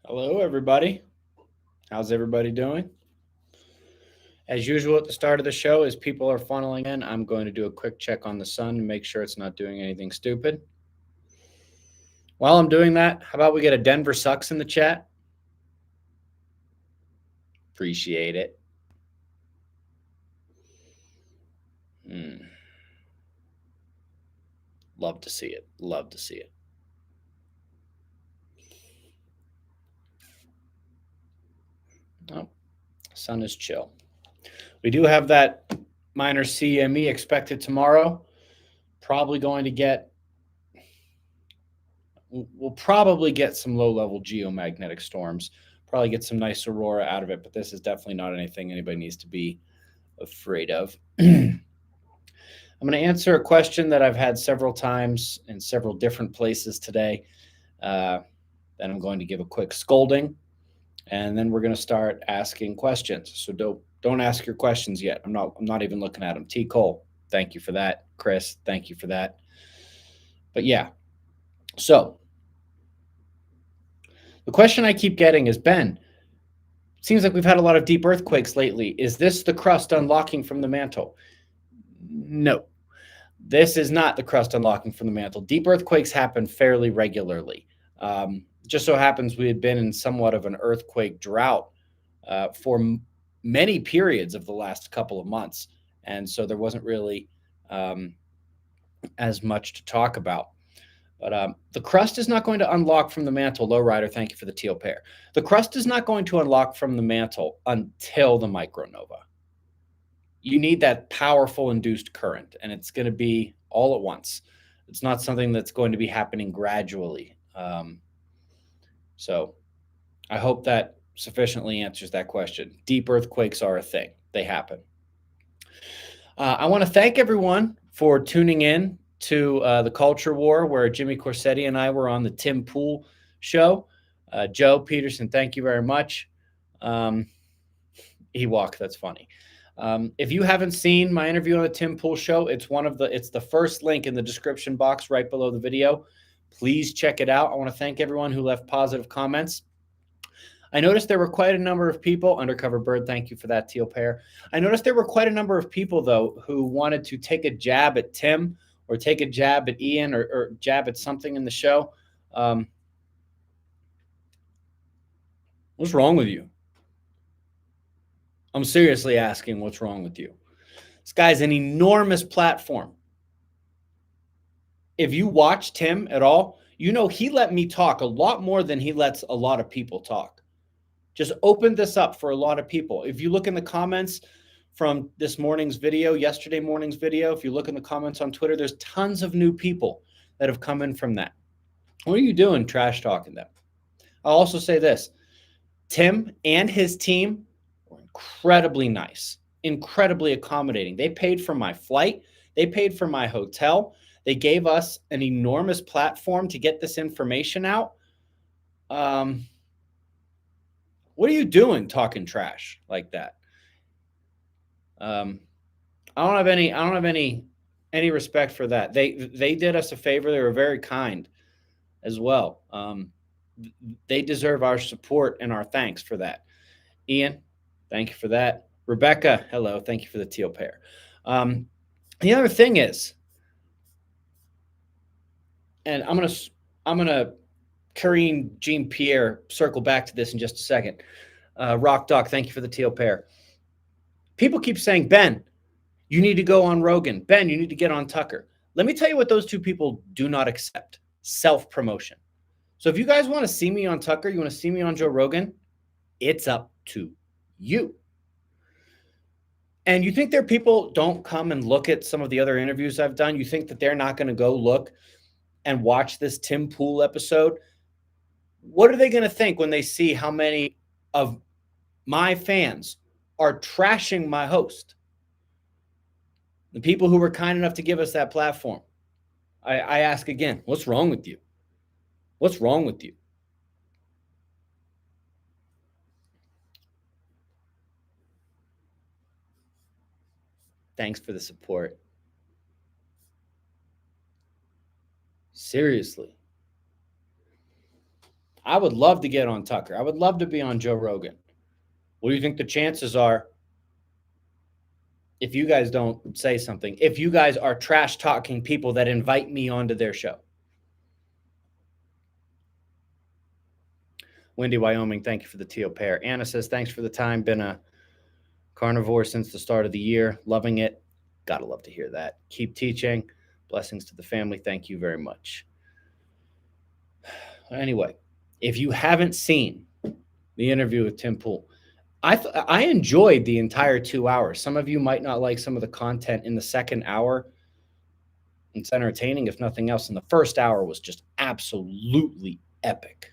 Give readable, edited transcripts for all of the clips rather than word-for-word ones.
Hello, everybody. How's everybody doing? As usual, at the start of the show, as people are funneling in, I'm going to do a quick check on the sun and make sure it's not doing anything stupid. While I'm doing that, how about we get a Denver sucks in the chat? Appreciate it. Love to see it. Love to see it. Oh, sun is chill. We do have that minor CME expected tomorrow. Probably going to get we'll probably get some low-level geomagnetic storms. Probably get some nice aurora out of it, but this is definitely not anything anybody needs to be afraid of. I'm going to answer a question that I've had several times in several different places today. Then I'm going to give a quick scolding, and then we're going to start asking questions. So don't ask your questions yet. I'm not even looking at them. T. Cole, thank you for that. Chris, thank you for that. But yeah, so the question I keep getting is, Ben, seems like we've had a lot of deep earthquakes lately. Is this the crust unlocking from the mantle? No, this is not the crust unlocking from the mantle. Deep earthquakes happen fairly regularly. Just so happens we had been in somewhat of an earthquake drought for many periods of the last couple of months. And so there wasn't really as much to talk about. But the crust is not going to unlock from the mantle. Lowrider, thank you for the teal pair. The crust is not going to unlock from the mantle until the micronova. You need that powerful induced current, and it's going to be all at once. It's not something that's going to be happening gradually. So I hope that sufficiently answers that question. Deep earthquakes are a thing. They happen. I want to thank everyone for tuning in to the Culture War, where Jimmy Corsetti and I were on the Tim Pool show. Joe Peterson, thank you very much. Ewok, that's funny. If you haven't seen my interview on the Tim Pool show, it's the first link in the description box right below the video. Please check it out. I want to thank everyone who left positive comments. I noticed there were quite a number of people, Undercover Bird, thank you for that, teal pair. I noticed there were quite a number of people, though, who wanted to take a jab at Tim or take a jab at Ian or jab at something in the show. What's wrong with you? I'm seriously asking what's wrong with you. This guy's an enormous platform. If you watch Tim at all, you know he let me talk a lot more than he lets a lot of people talk. Just opened this up for a lot of people. If you look in the comments from this morning's video, yesterday morning's video, if you look in the comments on Twitter, there's tons of new people that have come in from that. What are you doing trash talking them? I'll also say this. Tim and his team were incredibly nice, incredibly accommodating. They paid for my flight. They paid for my hotel. They gave us an enormous platform to get this information out. What are you doing talking trash like that? I don't have any respect for that. They did us a favor. They were very kind as well. They deserve our support and our thanks for that. Ian, thank you for that. Rebecca, hello. Thank you for the teal pair. The other thing is, and I'm gonna Karine Jean Pierre circle back to this in just a second. Rock Doc, thank you for the teal pair. People keep saying, Ben, you need to go on Rogan. Ben, you need to get on Tucker. Let me tell you what those two people do not accept: self-promotion. So if you guys want to see me on Tucker, you want to see me on Joe Rogan, it's up to you. And you think there are people don't come and look at some of the other interviews I've done? You think that they're not going to go look and watch this Tim Pool episode? What are they going to think when they see how many of my fans are trashing my host? The people who were kind enough to give us that platform. I ask again, what's wrong with you? What's wrong with you? Thanks for the support. Seriously. I would love to get on Tucker. I would love to be on Joe Rogan. What do you think the chances are if you guys don't say something? If you guys are trash talking people that invite me onto their show? Wendy, Wyoming, thank you for the teal pair. Anna says, thanks for the time. Been a carnivore since the start of the year. Loving it. Gotta love to hear that. Keep teaching. Blessings to the family. Thank you very much. Anyway, if you haven't seen the interview with Tim Pool, I enjoyed the entire 2 hours. Some of you might not like some of the content in the second hour. It's entertaining, if nothing else. And the first hour was just absolutely epic.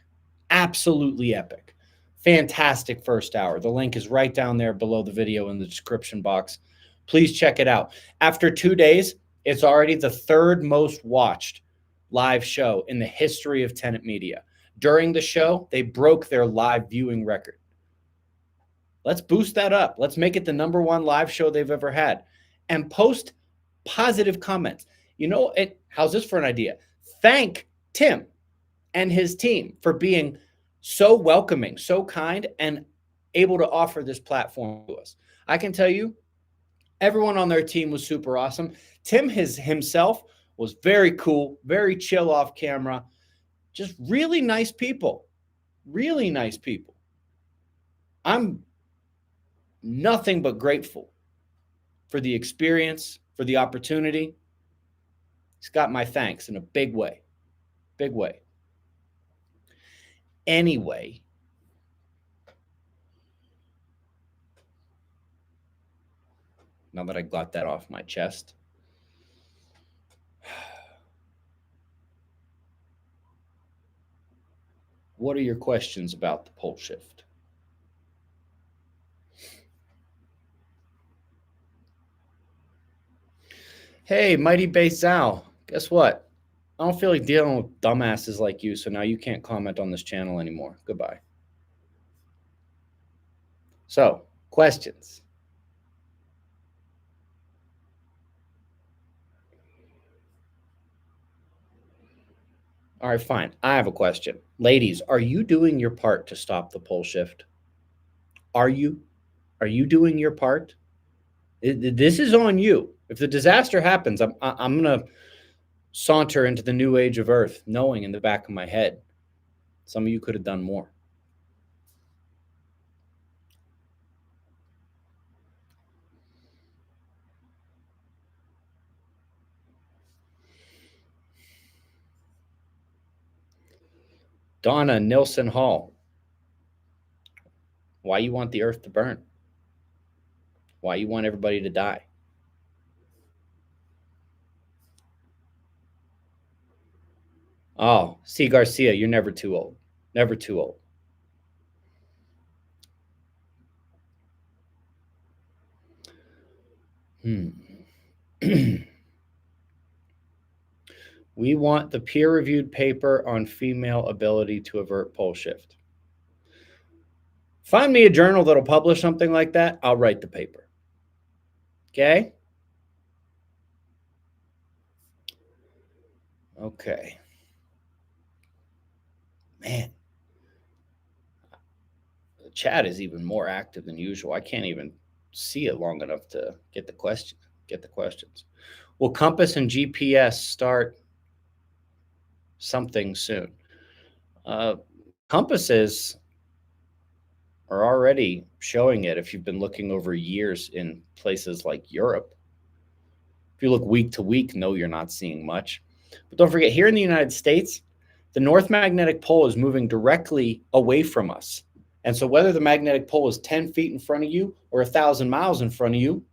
Absolutely epic. Fantastic first hour. The link is right down there below the video in the description box. Please check it out. After 2 days, it's already the third most watched live show in the history of Tenet Media. During the show, they broke their live viewing record. Let's boost that up. Let's make it the #1 live show they've ever had. And post positive comments. You know, how's this for an idea? Thank Tim and his team for being so welcoming, so kind, and able to offer this platform to us. I can tell you, everyone on their team was super awesome. Tim himself was very cool, very chill off camera, just really nice people, really nice people. I'm nothing but grateful for the experience, for the opportunity. He's got my thanks in a big way, big way. Anyway, now that I got that off my chest, what are your questions about the pole shift? Hey, Mighty Base Zal, guess what? I don't feel like dealing with dumbasses like you, so now you can't comment on this channel anymore. Goodbye. So, questions. All right, fine. I have a question. Ladies, are you doing your part to stop the pole shift? Are you? Are you doing your part? This is on you. If the disaster happens, I'm going to saunter into the new age of Earth, knowing in the back of my head, some of you could have done more. Donna Nilsson Hall. Why you want the Earth to burn? Why you want everybody to die? Oh, C. Garcia, you're never too old. Never too old. We want the peer-reviewed paper on female ability to avert pole shift. Find me a journal that'll publish something like that. I'll write the paper. Okay? Okay. Man. The chat is even more active than usual. I can't even see it long enough to get the questions. Will Compass and GPS start something soon? Compasses are already showing it if you've been looking over years in places like Europe. If you look week to week, no, you're not seeing much. But don't forget, here in the United States, the North Magnetic Pole is moving directly away from us. And so whether the magnetic pole is 10 feet in front of you or 1,000 miles in front of you,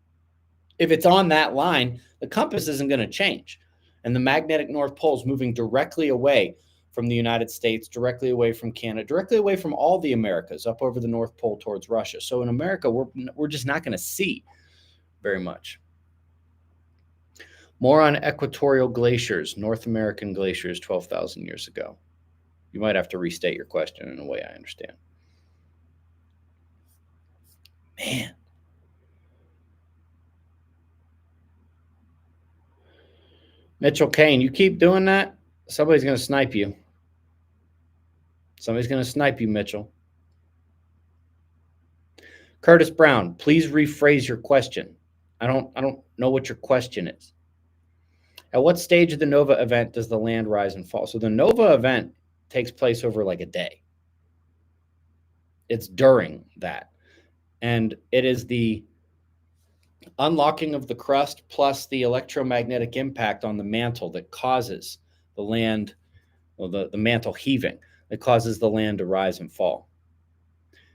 if it's on that line, the compass isn't going to change. And the magnetic North Pole is moving directly away from the United States, directly away from Canada, directly away from all the Americas, up over the North Pole towards Russia. So in America, we're just not going to see very much. More on equatorial glaciers, North American glaciers 12,000 years ago. You might have to restate your question in a way I understand. Man. Mitchell Kane, you keep doing that, somebody's going to snipe you. Somebody's going to snipe you, Mitchell. Curtis Brown, please rephrase your question. I don't know what your question is. At what stage of the nova event does the land rise and fall? So the nova event takes place over like a day. It's during that. And it is the unlocking of the crust plus the electromagnetic impact on the mantle that causes the land, well, the mantle heaving, that causes the land to rise and fall.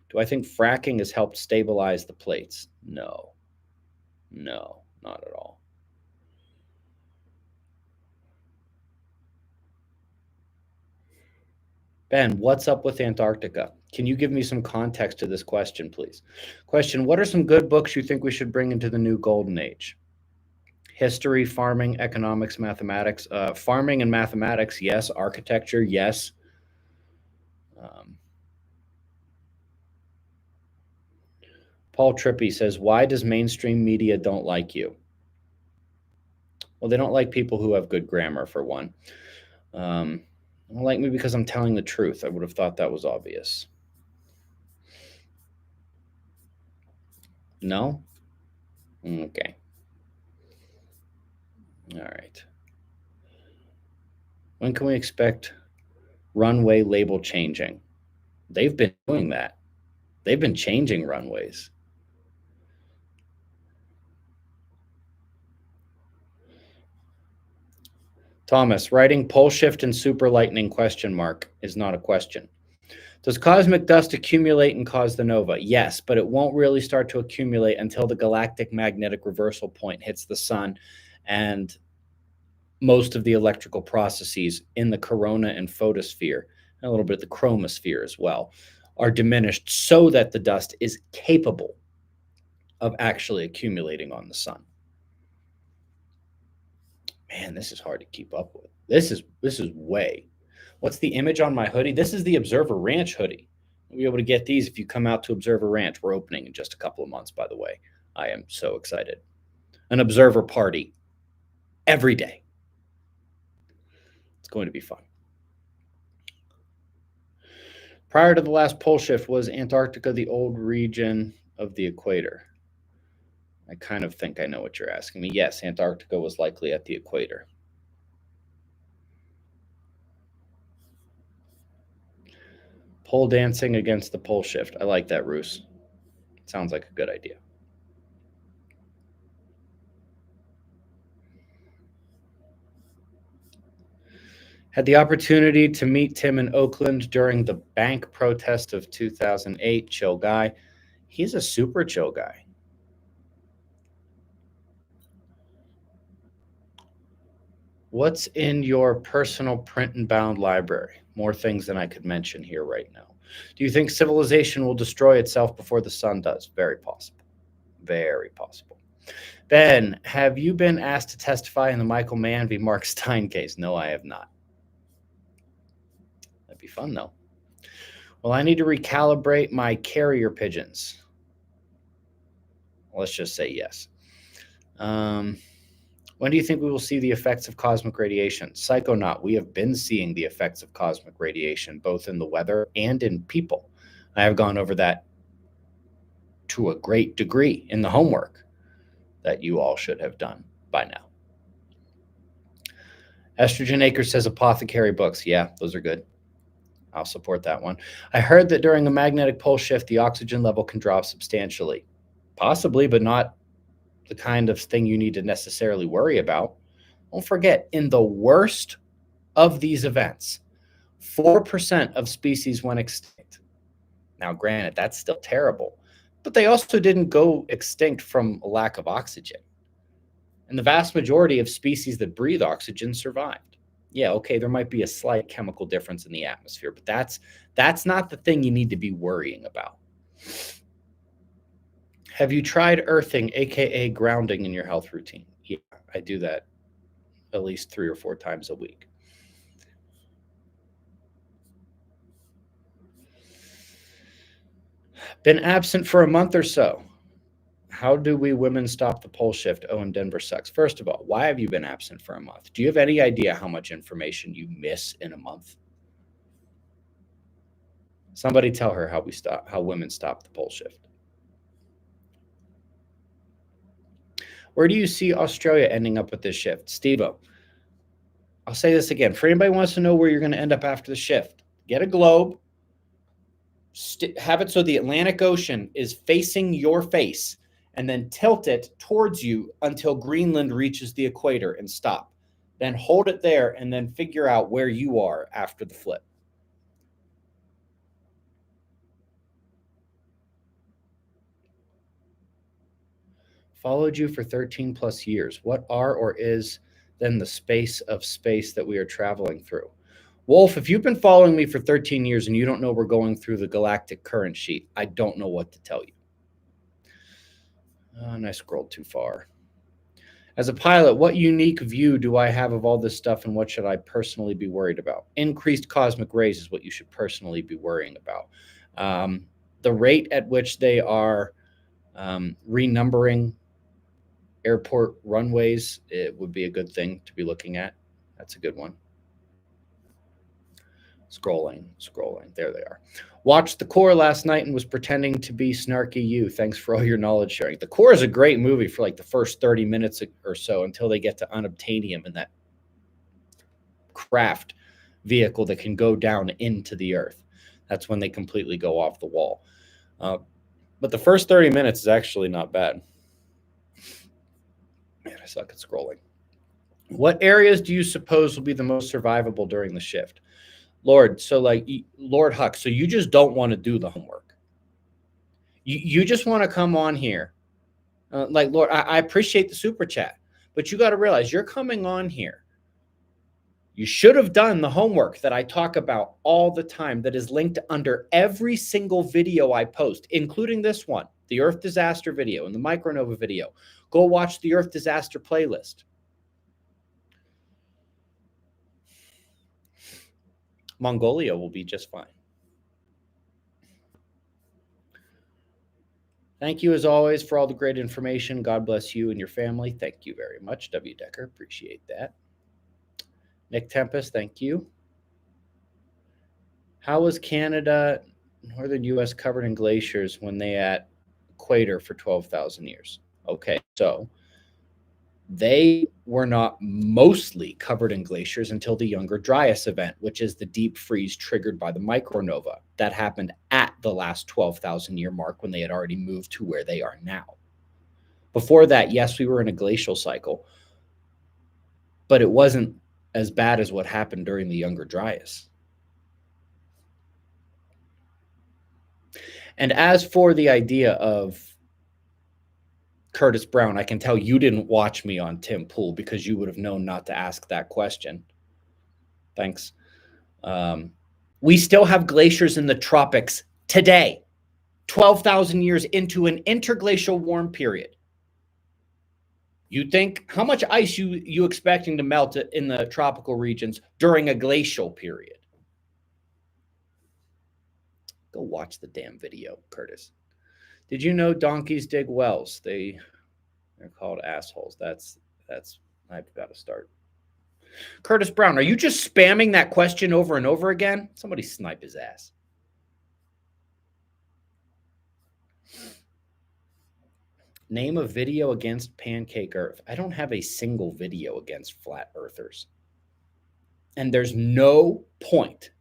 Do I think fracking has helped stabilize the plates? No, not at all. Ben, what's up with Antarctica? Can you give me some context to this question, please? Question, what are some good books you think we should bring into the new golden age? History, farming, economics, mathematics. Farming and mathematics, yes. Architecture, yes. Paul Trippy says, why does mainstream media don't like you? Well, they don't like people who have good grammar, for one. They don't like me because I'm telling the truth. I would have thought that was obvious. No? Okay. All right. When can we expect runway label changing? They've been doing that. They've been changing runways. Thomas, writing pole shift and super lightning question mark is not a question. Does cosmic dust accumulate and cause the nova? Yes, but it won't really start to accumulate until the galactic magnetic reversal point hits the sun and most of the electrical processes in the corona and photosphere, and a little bit of the chromosphere as well, are diminished so that the dust is capable of actually accumulating on the sun. Man, this is hard to keep up with. This is way. What's the image on my hoodie? This is the Observer Ranch hoodie. You'll be able to get these if you come out to Observer Ranch. We're opening in just a couple of months, by the way. I am so excited. An observer party every day. It's going to be fun. Prior to the last pole shift, was Antarctica the old region of the equator? I kind of think I know what you're asking me. Yes, Antarctica was likely at the equator. Pole dancing against the pole shift. I like that, Roos. Sounds like a good idea. Had the opportunity to meet Tim in Oakland during the bank protest of 2008. Chill guy. He's a super chill guy. What's in your personal print and bound library? More things than I could mention here right now. Do you think civilization will destroy itself before the sun does? Very possible. Very possible. Ben, have you been asked to testify in the Michael Mann v. Mark Stein case? No, I have not. That'd be fun, though. Well, I need to recalibrate my carrier pigeons. Let's just say yes. When do you think we will see the effects of cosmic radiation? Psychonaut, we have been seeing the effects of cosmic radiation, both in the weather and in people. I have gone over that to a great degree in the homework that you all should have done by now. Estrogen Acres says apothecary books. Yeah, those are good. I'll support that one. I heard that during a magnetic pole shift, the oxygen level can drop substantially. Possibly, but not the kind of thing you need to necessarily worry about. Don't forget, in the worst of these events, 4% of species went extinct. Now, granted, that's still terrible, but they also didn't go extinct from a lack of oxygen. And the vast majority of species that breathe oxygen survived. Yeah, okay, there might be a slight chemical difference in the atmosphere, but that's not the thing you need to be worrying about. Have you tried earthing, aka grounding, in your health routine? Yeah, I do that at least 3 or 4 times a week. Been absent for a month or so. How do we women stop the pole shift? Oh, and Denver sucks. First of all, why have you been absent for a month? Do you have any idea how much information you miss in a month? Somebody tell her how women stop the pole shift. Where do you see Australia ending up with this shift? Steve-O, I'll say this again. For anybody who wants to know where you're going to end up after the shift, get a globe, have it so the Atlantic Ocean is facing your face, and then tilt it towards you until Greenland reaches the equator and stop. Then hold it there and then figure out where you are after the flip. Followed you for 13 plus years. What are or is then the space of space that we are traveling through? Wolf, if you've been following me for 13 years and you don't know we're going through the galactic current sheet, I don't know what to tell you. And I scrolled too far. As a pilot, what unique view do I have of all this stuff, and what should I personally be worried about? Increased cosmic rays is what you should personally be worrying about. The rate at which they are renumbering airport runways, it would be a good thing to be looking at. That's a good one. Scrolling. There they are. Watched The Core last night and was pretending to be snarky you. Thanks for all your knowledge sharing. The Core is a great movie for like the first 30 minutes or so until they get to unobtainium and that craft vehicle that can go down into the earth. That's when they completely go off the wall. But the first 30 minutes is actually not bad. Man, I suck at scrolling. What areas do you suppose will be the most survivable during the shift? Lord, so like Lord Huck, so you just don't want to do the homework. You just want to come on here. Like, Lord, I appreciate the super chat, but you got to realize you're coming on here. You should have done the homework that I talk about all the time that is linked under every single video I post, including this one, the Earth disaster video and the Micronova video. Go watch the Earth disaster playlist. Mongolia will be just fine. Thank you, as always, for all the great information. God bless you and your family. Thank you very much, W. Decker. Appreciate that. Nick Tempest, thank you. How was Canada, northern U.S. covered in glaciers when they at equator for 12,000 years? Okay, so they were not mostly covered in glaciers until the Younger Dryas event, which is the deep freeze triggered by the micronova. That happened at the last 12,000 year mark when they had already moved to where they are now. Before that, yes, we were in a glacial cycle, but it wasn't as bad as what happened during the Younger Dryas. And as for the idea of Curtis Brown, I can tell you didn't watch me on Tim Pool because you would have known not to ask that question. Thanks. We still have glaciers in the tropics today, 12,000 years into an interglacial warm period. You think, how much ice you expecting to melt in the tropical regions during a glacial period? Go watch the damn video, Curtis. Did you know donkeys dig wells? They're called assholes. That's I've got to start. Curtis Brown, are you just spamming that question over and over again? Somebody snipe his ass. Name a video against Pancake Earth. I don't have a single video against flat earthers. And there's no point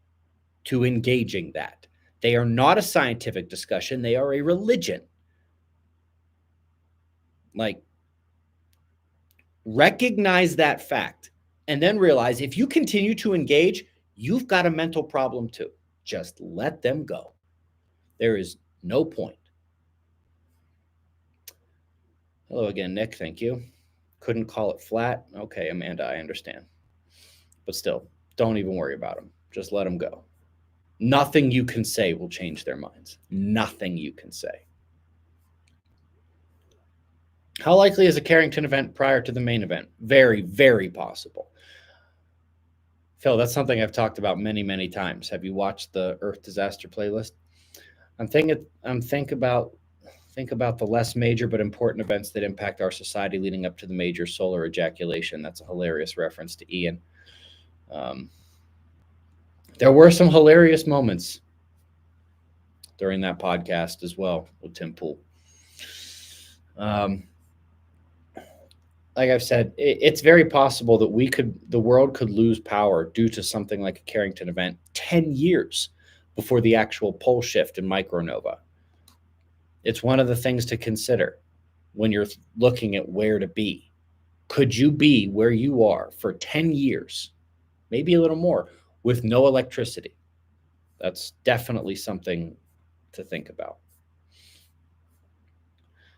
to engaging that. They are not a scientific discussion. They are a religion. Like, recognize that fact and then realize if you continue to engage, you've got a mental problem too. Just let them go. There is no point. Hello again, Nick. Thank you. Couldn't call it flat. Okay, Amanda, I understand. But still, don't even worry about them. Just let them go. Nothing you can say will change their minds. Nothing you can say. How likely is a Carrington event prior to the main event? Very, very possible. Phil, that's something I've talked about many, many times. Have you watched the Earth disaster playlist? Think about the less major but important events that impact our society leading up to the major solar ejaculation. That's a hilarious reference to Ian. There were some hilarious moments during that podcast as well with Tim Pool. Like I've said, it's very possible that the world could lose power due to something like a Carrington event 10 years before the actual pole shift in micronova. It's one of the things to consider when you're looking at where to be. Could you be where you are for 10 years, maybe a little more, with no electricity? That's definitely something to think about.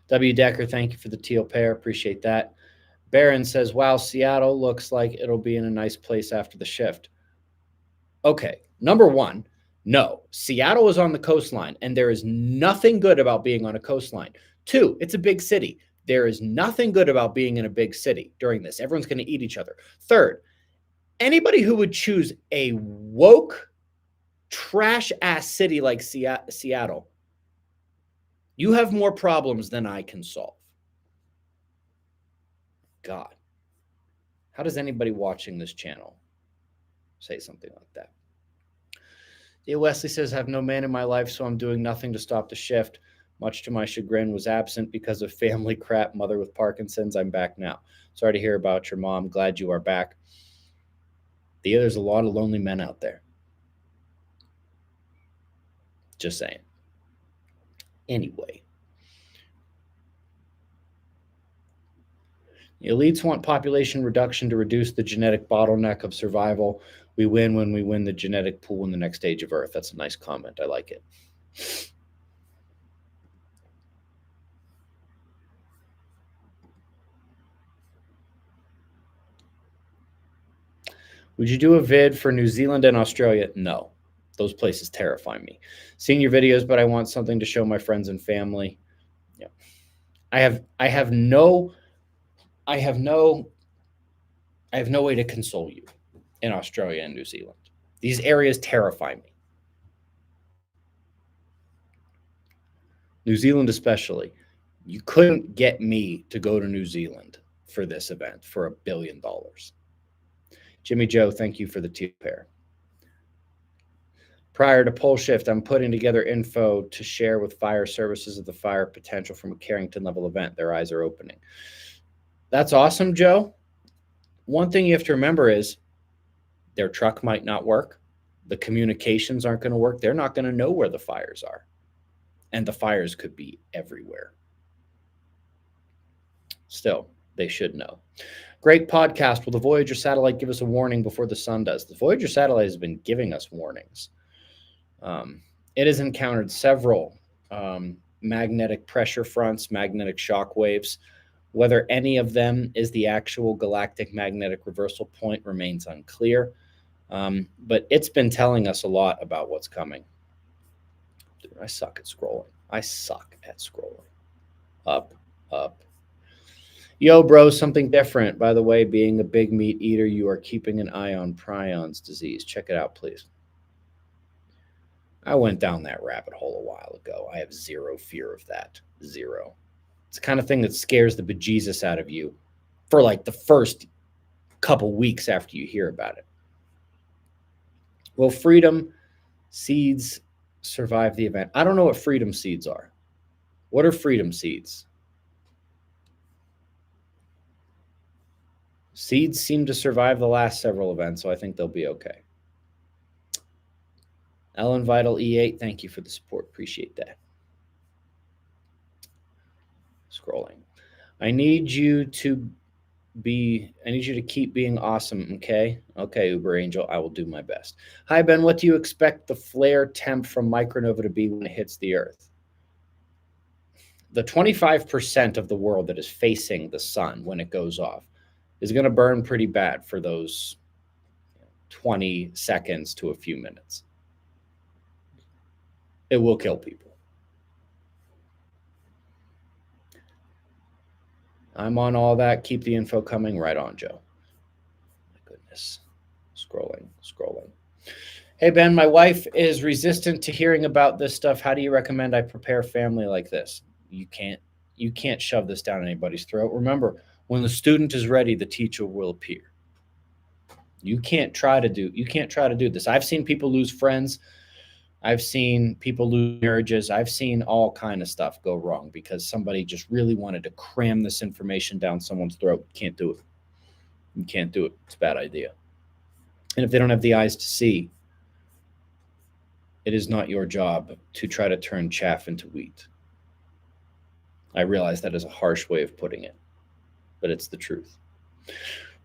W. Decker, thank you for the teal pair. Appreciate that. Barron says, wow, Seattle looks like it'll be in a nice place after the shift. Okay, number one, no. Seattle is on the coastline, and there is nothing good about being on a coastline. Two, it's a big city. There is nothing good about being in a big city during this. Everyone's going to eat each other. Third, anybody who would choose a woke, trash-ass city like Seattle, you have more problems than I can solve. God, how does anybody watching this channel say something like that? Yeah, Wesley says, I have no man in my life, so I'm doing nothing to stop the shift. Much to my chagrin, was absent because of family crap, mother with Parkinson's. I'm back now. Sorry to hear about your mom. Glad you are back. There's a lot of lonely men out there. Just saying. Anyway. The elites want population reduction to reduce the genetic bottleneck of survival. We win when we win the genetic pool in the next age of Earth. That's a nice comment. I like it. Would you do a vid for New Zealand and Australia? No. Those places terrify me. Seen your videos, but I want something to show my friends and family. Yeah. I have no way to console you in Australia and New Zealand. These areas terrify me. New Zealand especially. You couldn't get me to go to New Zealand for this event for $1 billion. Jimmy Joe, thank you for the teal pair. Prior to pole shift, I'm putting together info to share with fire services of the fire potential from a Carrington level event. Their eyes are opening. That's awesome, Joe. One thing you have to remember is their truck might not work. The communications aren't going to work. They're not going to know where the fires are. And the fires could be everywhere. Still, they should know. Great podcast. Will the Voyager satellite give us a warning before the sun does? The Voyager satellite has been giving us warnings. It has encountered several magnetic pressure fronts, magnetic shock waves. Whether any of them is the actual galactic magnetic reversal point remains unclear. But it's been telling us a lot about what's coming. Dude, I suck at scrolling. Up. Yo, bro, something different. By the way, being a big meat eater, you are keeping an eye on prions disease. Check it out, please. I went down that rabbit hole a while ago. I have zero fear of that. Zero. It's the kind of thing that scares the bejesus out of you for like the first couple weeks after you hear about it. Will freedom seeds survive the event? I don't know what freedom seeds are. What are freedom seeds? Seeds seem to survive the last several events, so I think they'll be okay. Ellen Vital E8, thank you for the support. Appreciate that. Scrolling. I need you to keep being awesome, okay? Okay, Uber Angel, I will do my best. Hi, Ben. What do you expect the flare temp from micronova to be when it hits the Earth? The 25% of the world that is facing the sun when it goes off is going to burn pretty bad for those 20 seconds to a few minutes. It will kill people. I'm on all that. Keep the info coming. Right on, Joe. My goodness. Scrolling. Hey, Ben, my wife is resistant to hearing about this stuff. How do you recommend I prepare family like this? You can't shove this down anybody's throat. Remember, when the student is ready, the teacher will appear. You can't try to do this. I've seen people lose friends I've seen people lose marriages. I've seen all kind of stuff go wrong because somebody just really wanted to cram this information down someone's throat. Can't do it. You can't do it. It's a bad idea. And if they don't have the eyes to see, it is not your job to try to turn chaff into wheat. I realize that is a harsh way of putting it, but it's the truth.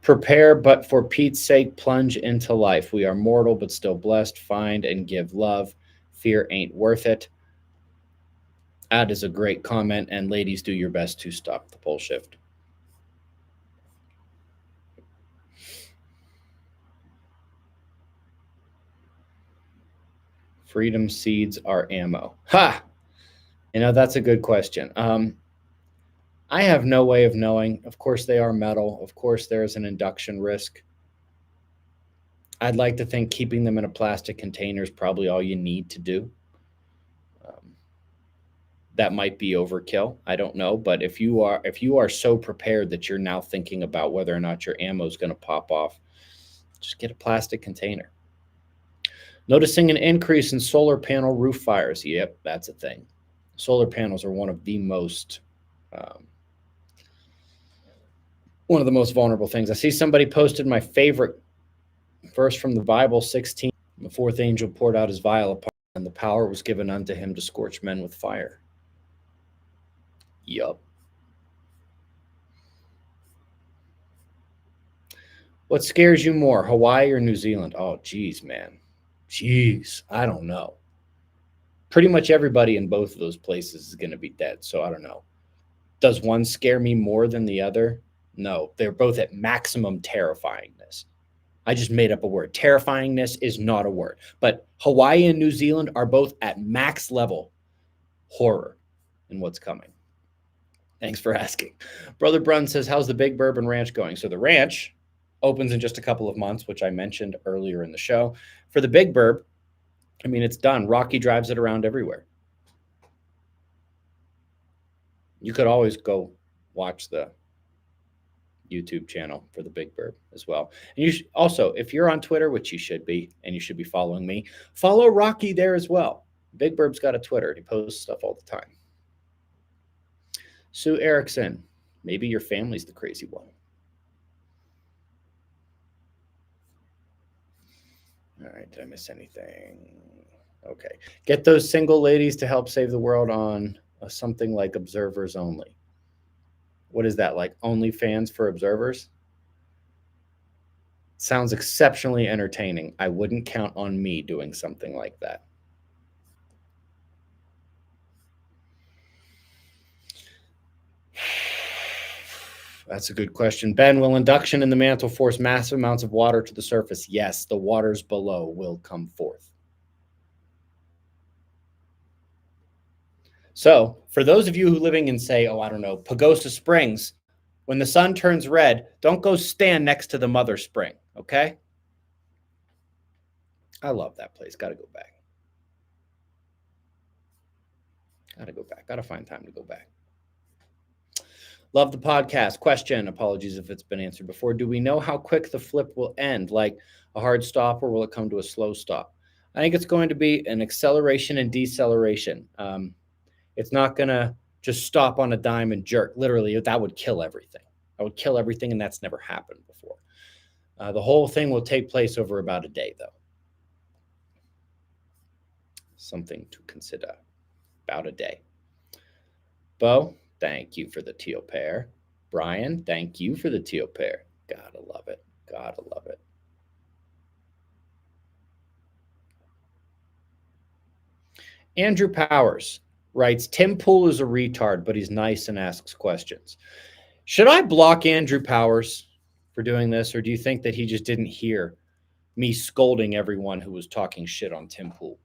Prepare, but for Pete's sake, plunge into life. We are mortal, but still blessed. Find and give love. Fear ain't worth it. That is a great comment. And ladies, do your best to stop the pole shift. Freedom seeds are ammo. Ha! That's a good question. I have no way of knowing. Of course, they are metal. Of course, there is an induction risk. I'd like to think keeping them in a plastic container is probably all you need to do. That might be overkill. I don't know. But if you are so prepared that you're now thinking about whether or not your ammo is going to pop off, just get a plastic container. Noticing an increase in solar panel roof fires. Yep, that's a thing. Solar panels are one of the most vulnerable things. I see somebody posted my favorite verse from the Bible, 16. The fourth angel poured out his vial upon him, and the power was given unto him to scorch men with fire. Yup. What scares you more, Hawaii or New Zealand? Oh, geez, man. Jeez, I don't know. Pretty much everybody in both of those places is going to be dead, so I don't know. Does one scare me more than the other? No, they're both at maximum terrifyingness. I just made up a word. Terrifyingness is not a word. But Hawaii and New Zealand are both at max level horror in what's coming. Thanks for asking. Brother Brun says, how's the Big Bourbon Ranch going? So the ranch opens in just a couple of months, which I mentioned earlier in the show. For the Big Burb, it's done. Rocky drives it around everywhere. You could always go watch the YouTube channel for the Big Burb as well. And you should, also, if you're on Twitter, which you should be, and you should be following me, follow Rocky there as well. Big Burb's got a Twitter, and he posts stuff all the time. Sue Erickson, maybe your family's the crazy one. All right, did I miss anything? Okay. Get those single ladies to help save the world on something like Observers Only. What is that, like OnlyFans for observers? Sounds exceptionally entertaining. I wouldn't count on me doing something like that. That's a good question. Ben, will induction in the mantle force massive amounts of water to the surface? Yes, the waters below will come forth. So for those of you who living in, say, Pagosa Springs, when the sun turns red, don't go stand next to the mother spring, okay? I love that place. Got to go back. Got to find time to go back. Love the podcast. Question, apologies if it's been answered before. Do we know how quick the flip will end? Like a hard stop, or will it come to a slow stop? I think it's going to be an acceleration and deceleration. It's not going to just stop on a dime and jerk. Literally, that would kill everything. And that's never happened before. The whole thing will take place over about a day, though. Something to consider. About a day. Bo, thank you for the teal pair. Brian, thank you for the teal pair. Gotta love it. Andrew Powers writes, Tim Pool is a retard, but he's nice and asks questions. Should I block Andrew Powers for doing this, or do you think that he just didn't hear me scolding everyone who was talking shit on Tim Pool?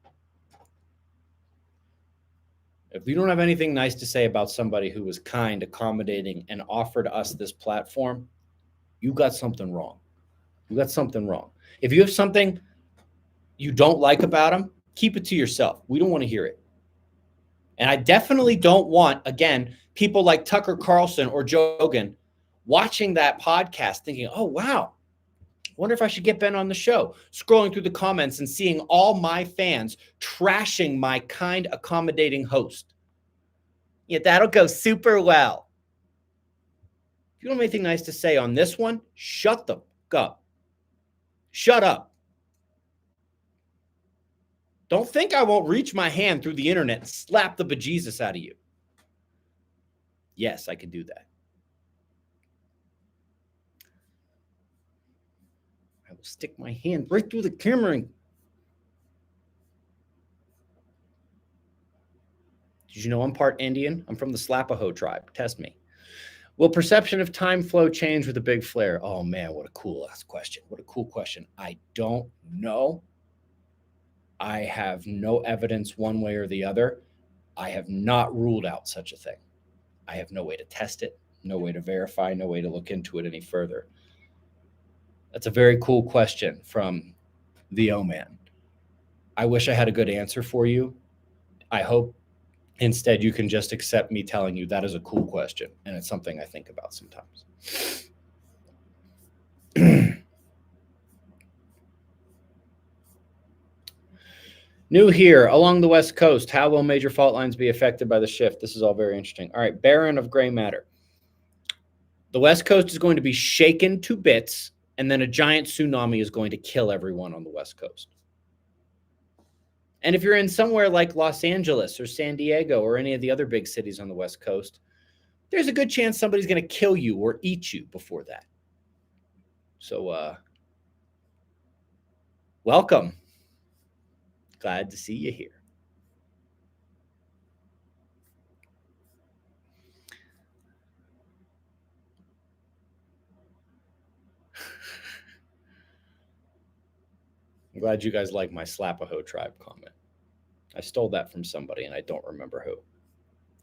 If you don't have anything nice to say about somebody who was kind, accommodating, and offered us this platform, you got something wrong. If you have something you don't like about him, keep it to yourself. We don't want to hear it. And I definitely don't want, again, people like Tucker Carlson or Joe Rogan watching that podcast thinking, oh, wow, Wonder if I should get Ben on the show. Scrolling through the comments and seeing all my fans trashing my kind, accommodating host. Yeah, that'll go super well. If you don't have anything nice to say on this one, shut the fuck up. Shut up. Don't think I won't reach my hand through the internet and slap the bejesus out of you. Yes, I can do that. I will stick my hand right through the camera. Did you know I'm part Indian? I'm from the Slapaho tribe. Test me. Will perception of time flow change with a big flare? Oh, man, what a cool ass question. What a cool question. I don't know. I have no evidence one way or the other. I have not ruled out such a thing. I have no way to test it, no way to verify, no way to look into it any further. That's a very cool question from the O-Man. I wish I had a good answer for you. I hope instead you can just accept me telling you that is a cool question, and it's something I think about sometimes. New here, along the West Coast, how will major fault lines be affected by the shift? This is all very interesting. All right, Baron of Gray Matter. The West Coast is going to be shaken to bits, and then a giant tsunami is going to kill everyone on the West Coast. And if you're in somewhere like Los Angeles or San Diego or any of the other big cities on the West Coast, there's a good chance somebody's going to kill you or eat you before that. So, welcome. Glad to see you here. I'm glad you guys like my Slapaho tribe comment. I stole that from somebody, and I don't remember who.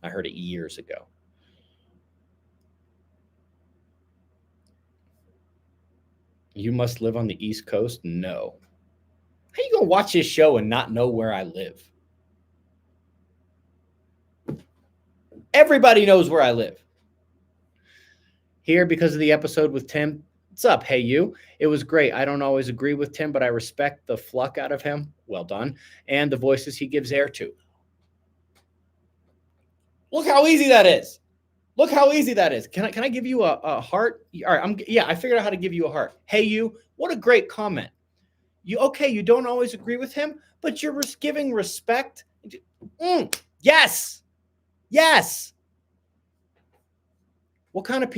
I heard it years ago. You must live on the East Coast? No. How are you going to watch this show and not know where I live? Everybody knows where I live. Here because of the episode with Tim. What's up, hey you? It was great. I don't always agree with Tim, but I respect the fluck out of him. Well done. And the voices he gives air to. Look how easy that is. Look how easy that is. Can I give you a heart? All right, I figured out how to give you a heart. Hey you, what a great comment. You don't always agree with him, but you're giving respect. Yes. Yes. What kind of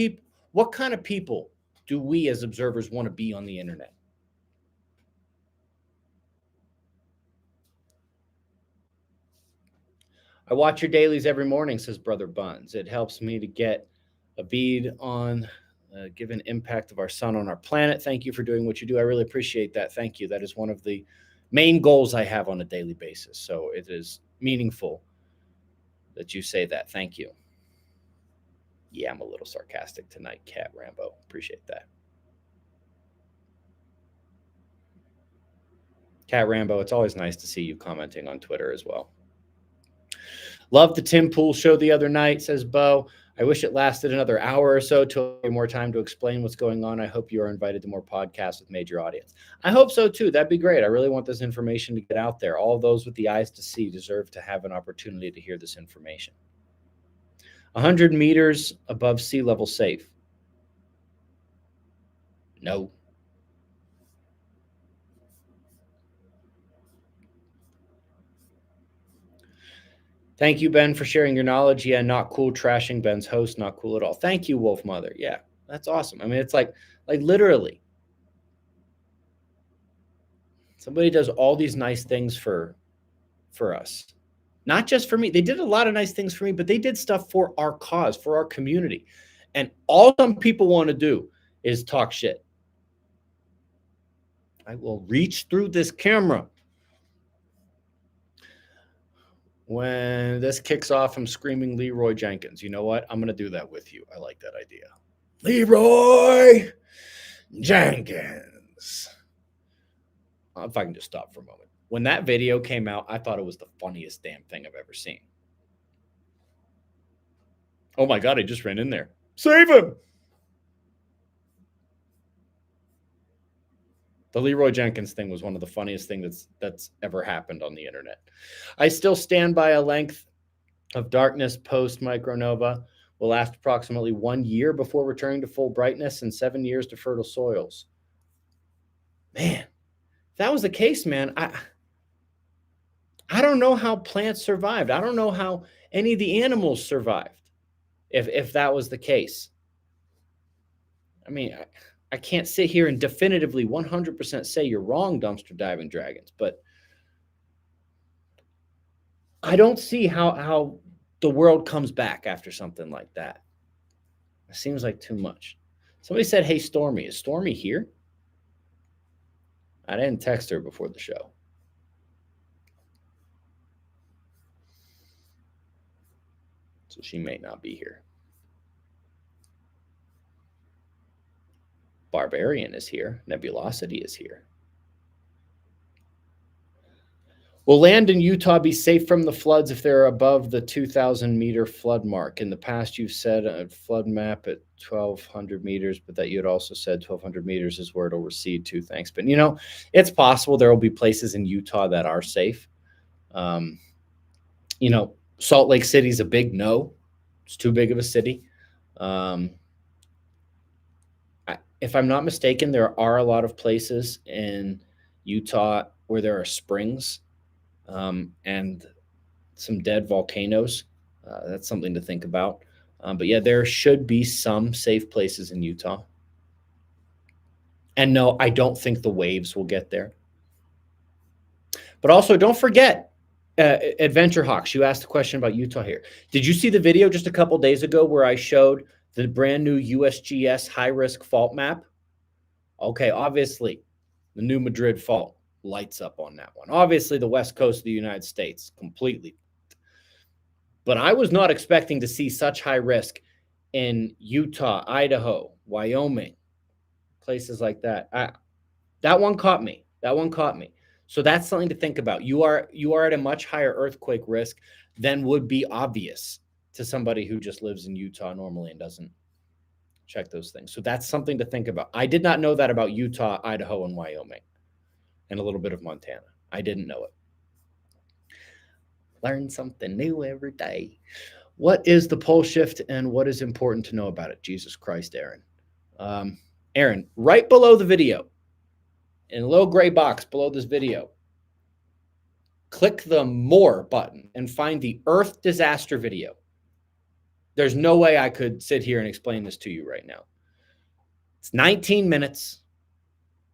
people do we as observers want to be on the internet? I watch your dailies every morning, says Brother Buns. It helps me to get a bead on given impact of our sun on our planet. Thank you for doing what you do. I really appreciate that. Thank you. That is one of the main goals I have on a daily basis. So it is meaningful that you say that. Thank you. Yeah, I'm a little sarcastic tonight, Cat Rambo. Appreciate that. Cat Rambo, it's always nice to see you commenting on Twitter as well. Love the Tim Pool show the other night, says Bo. I wish it lasted another hour or so to have more time to explain what's going on. I hope you are invited to more podcasts with major audience. I hope so too. That'd be great. I really want this information to get out there. All those with the eyes to see deserve to have an opportunity to hear this information. 100 meters above sea level safe. No. Thank you, Ben, for sharing your knowledge. Yeah, not cool trashing Ben's host. Not cool at all. Thank you, Wolf Mother. Yeah, that's awesome. I mean, it's like literally somebody does all these nice things for us. Not just for me. They did a lot of nice things for me, but they did stuff for our cause, for our community. And all some people want to do is talk shit. I will reach through this camera. When this kicks off, I'm screaming Leroy Jenkins. You know what? I'm going to do that with you. I like that idea. Leroy Jenkins. If I can just stop for a moment. When that video came out, I thought it was the funniest damn thing I've ever seen. Oh my God, I just ran in there. Save him. The Leroy Jenkins thing was one of the funniest things that's ever happened on the internet. I still stand by a length of darkness post micronova will last approximately 1 year before returning to full brightness and 7 years to fertile soils. Man, if that was the case, man, I don't know how plants survived. I don't know how any of the animals survived if that was the case. I mean, I can't sit here and definitively 100% say you're wrong, Dumpster Diving Dragons, but I don't see how the world comes back after something like that. It seems like too much. Somebody said, hey, Stormy. Is Stormy here? I didn't text her before the show. So she may not be here. Barbarian is here. Nebulosity is here. Will land in Utah be safe from the floods if they're above the 2,000-meter flood mark? In the past, you've said a flood map at 1,200 meters, but that you had also said 1,200 meters is where it'll recede to. Thanks. But, it's possible there will be places in Utah that are safe. Salt Lake City is a big no. It's too big of a city. If I'm not mistaken, there are a lot of places in Utah where there are springs and some dead volcanoes. That's something to think about. But yeah, there should be some safe places in Utah. And no, I don't think the waves will get there. But also, don't forget, Adventure Hawks, you asked a question about Utah here. Did you see the video just a couple days ago where I showed the brand new USGS high-risk fault map? Okay, obviously, the New Madrid fault lights up on that one. Obviously, the west coast of the United States, completely. But I was not expecting to see such high risk in Utah, Idaho, Wyoming, places like that. That one caught me. So that's something to think about. You are at a much higher earthquake risk than would be obvious to somebody who just lives in Utah normally and doesn't check those things. So that's something to think about. I did not know that about Utah, Idaho, and Wyoming, and a little bit of Montana. I didn't know it. Learn something new every day. What is the pole shift and what is important to know about it? Jesus Christ, Aaron. Aaron, right below the video, in a little gray box below this video, click the More button and find the Earth disaster video. There's no way I could sit here and explain this to you right now. It's 19 minutes.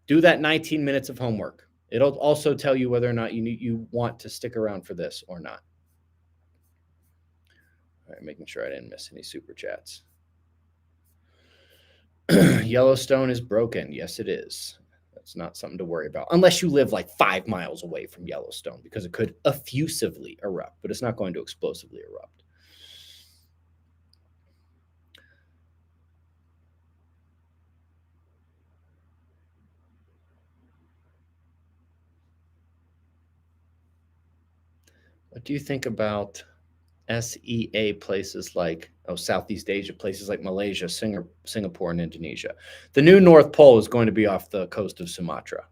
Do that 19 minutes of homework. It'll also tell you whether or not you want to stick around for this or not. All right, making sure I didn't miss any super chats. Yellowstone is broken. Yes, it is. That's not something to worry about, unless you live like 5 miles away from Yellowstone, because it could effusively erupt, but it's not going to explosively erupt. What do you think about SEA places like Southeast Asia, places like Malaysia, Singapore, and Indonesia? The new North Pole is going to be off the coast of Sumatra.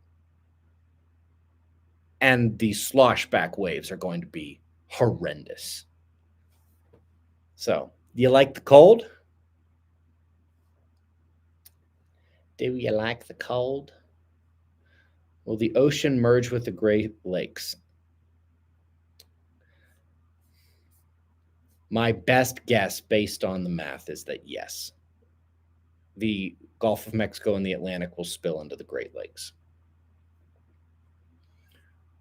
And the sloshback waves are going to be horrendous. So, do you like the cold? Do you like the cold? Will the ocean merge with the Great Lakes? My best guess, based on the math, is that yes. The Gulf of Mexico and the Atlantic will spill into the Great Lakes.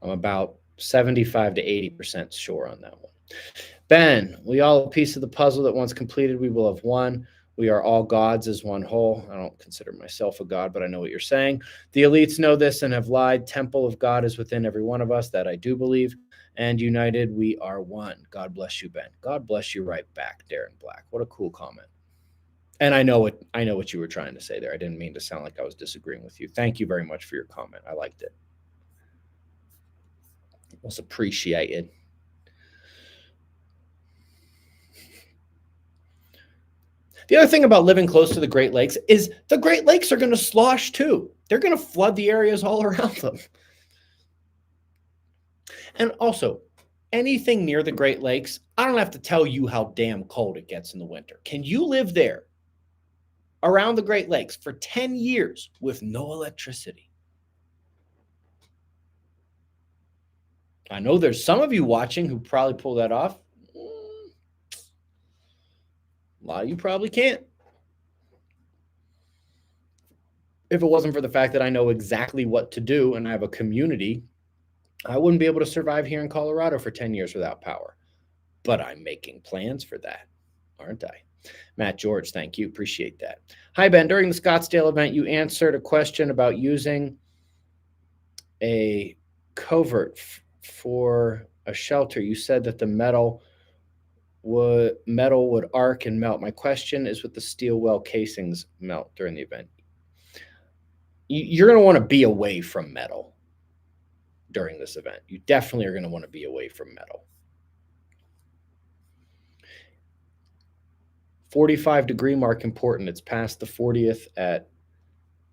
I'm about 75 to 80% sure on that one. Ben, we all a piece of the puzzle that once completed, we will have won. We are all gods as one whole. I don't consider myself a god, but I know what you're saying. The elites know this and have lied. Temple of God is within every one of us. That I do believe. And united, we are one. God bless you, Ben. God bless you right back, Darren Black. What a cool comment. And I know what you were trying to say there. I didn't mean to sound like I was disagreeing with you. Thank you very much for your comment. I liked it. It was appreciated. The other thing about living close to the Great Lakes is the Great Lakes are going to slosh too. They're going to flood the areas all around them. And also, anything near the Great Lakes, I don't have to tell you how damn cold it gets in the winter. Can you live there around the Great Lakes for 10 years with no electricity? I know there's some of you watching who probably pull that off. A lot of you probably can't. If it wasn't for the fact that I know exactly what to do and I have a community, I wouldn't be able to survive here in Colorado for 10 years without power. But I'm making plans for that, aren't I? Matt George, thank you. Appreciate that. Hi, Ben. During the Scottsdale event, you answered a question about using a covert for a shelter. You said that the metal would arc and melt. My question is, with the steel well casings melt during the event? You're going to want to be away from metal during this event. You definitely are going to want to be away from metal. 45-degree mark important. It's past the 40th at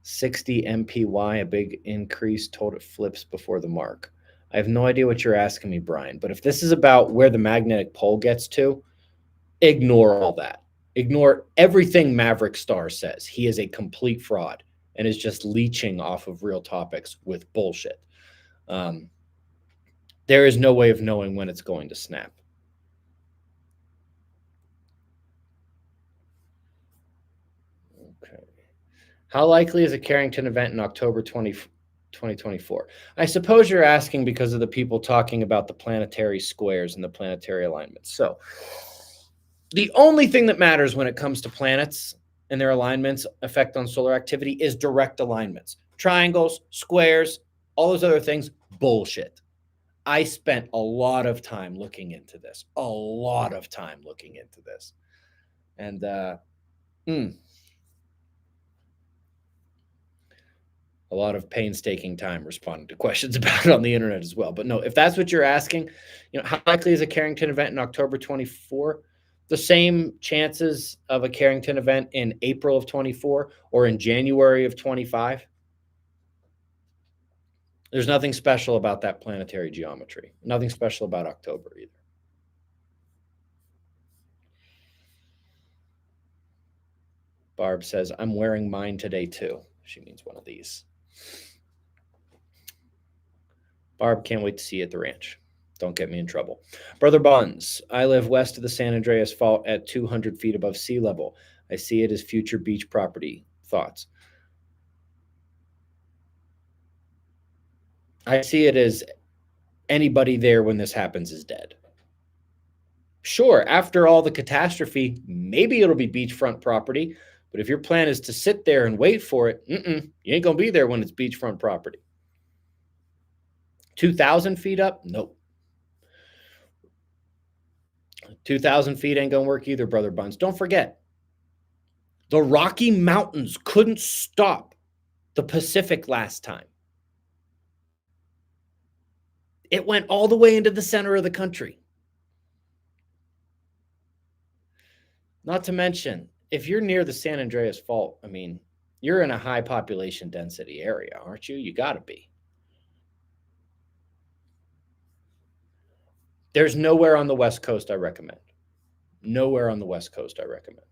60 MPY, a big increase. Told it flips before the mark. I have no idea what you're asking me, Brian, but if this is about where the magnetic pole gets to, ignore all that. Ignore everything Maverick Star says. He is a complete fraud and is just leeching off of real topics with bullshit. There is no way of knowing when it's going to snap. Okay. How likely is a Carrington event in October 2024? I suppose you're asking because of the people talking about the planetary squares and the planetary alignments. So the only thing that matters when it comes to planets and their alignments effect on solar activity is direct alignments. Triangles, squares, all those other things, bullshit. I spent a lot of time looking into this. And a lot of painstaking time responding to questions about it on the internet as well. But no, if that's what you're asking, how likely is a Carrington event in October 24? The same chances of a Carrington event in April of 24 or in January of 25. There's nothing special about that planetary geometry. Nothing special about October either. Barb says, I'm wearing mine today too. She means one of these. Barb, can't wait to see you at the ranch. Don't get me in trouble. Brother Buns, I live west of the San Andreas Fault at 200 feet above sea level. I see it as future beach property. Thoughts? I see it as anybody there when this happens is dead. Sure, after all the catastrophe, maybe it'll be beachfront property. But if your plan is to sit there and wait for it, you ain't going to be there when it's beachfront property. 2,000 feet up? Nope. 2,000 feet ain't going to work either, Brother Buns. Don't forget, the Rocky Mountains couldn't stop the Pacific last time. It went all the way into the center of the country. Not to mention, if you're near the San Andreas Fault, I mean, you're in a high population density area, aren't you? You got to be. There's nowhere on the West Coast I recommend. Nowhere on the West Coast I recommend.